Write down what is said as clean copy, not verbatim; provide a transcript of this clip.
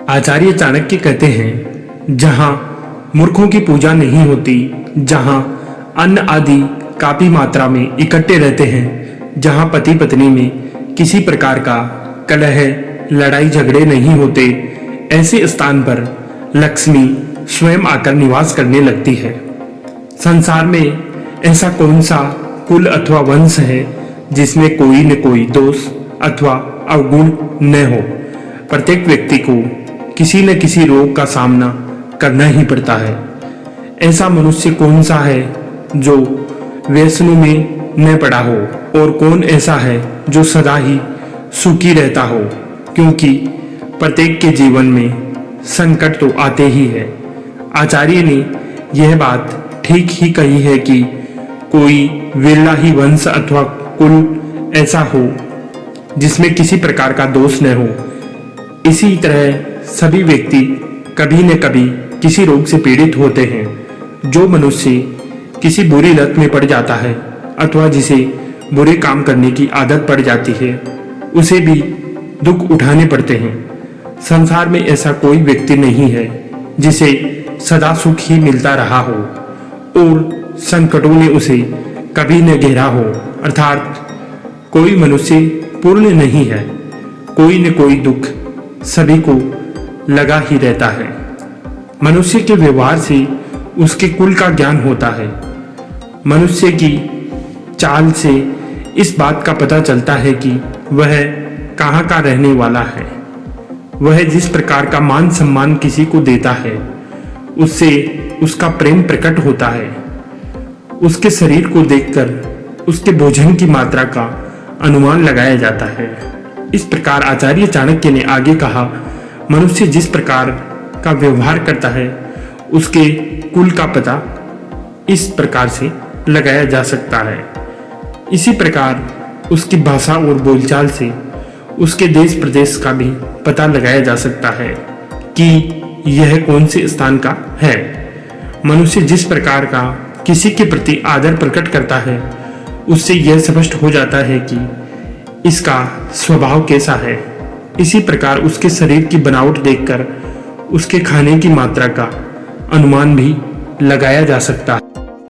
आचार्य चाणक्य कहते हैं, जहाँ मूर्खों की पूजा नहीं होती, जहाँ अन्न आदि काफी मात्रा में इकट्ठे रहते हैं, जहाँ पति पत्नी में किसी प्रकार का कलह लड़ाई झगड़े नहीं होते, ऐसे स्थान पर लक्ष्मी स्वयं आकर निवास करने लगती है। संसार में ऐसा कौन सा कुल अथवा वंश है जिसमें कोई न कोई दोष अथवा अवगुण न हो। प्रत्येक व्यक्ति को किसी न किसी रोग का सामना करना ही पड़ता है। ऐसा मनुष्य कौन सा है जो व्यसनों में न पड़ा हो, और कौन ऐसा है जो सदा ही सुखी रहता हो, क्योंकि प्रत्येक के जीवन में संकट तो आते ही है। आचार्य ने यह बात ठीक ही कही है कि कोई विरला ही वंश अथवा कुल ऐसा हो जिसमें किसी प्रकार का दोष न हो। इसी तरह सभी व्यक्ति कभी न कभी किसी रोग से पीड़ित होते हैं। जो मनुष्य किसी बुरी लत में पड़ जाता है अथवा जिसे बुरे काम करने की आदत पड़ जाती है, उसे भी दुख उठाने पड़ते हैं। संसार में ऐसा कोई व्यक्ति नहीं है जिसे सदा सुख ही मिलता रहा हो और संकटों ने उसे कभी न घेरा हो। अर्थात कोई मनुष्य पूर्ण नहीं है। कोई न कोई दुख सभी को लगा ही रहता है। मनुष्य के व्यवहार से उसके कुल का ज्ञान होता है। मनुष्य की चाल से इस बात का पता चलता है कि वह कहाँ का रहने वाला है। वह जिस प्रकार का मान सम्मान किसी को देता है, उससे उसका प्रेम प्रकट होता है। उसके शरीर को देखकर उसके भोजन की मात्रा का अनुमान लगाया जाता है। इस प्रकार आचार्य चाणक्य ने आगे कहा, मनुष्य जिस प्रकार का व्यवहार करता है, उसके कुल का पता इस प्रकार से लगाया जा सकता है। इसी प्रकार उसकी भाषा और बोलचाल से उसके देश प्रदेश का भी पता लगाया जा सकता है कि यह कौन से स्थान का है। मनुष्य जिस प्रकार का किसी के प्रति आदर प्रकट करता है, उससे यह स्पष्ट हो जाता है कि इसका स्वभाव कैसा है। इसी प्रकार उसके शरीर की बनावट देखकर उसके खाने की मात्रा का अनुमान भी लगाया जा सकता है।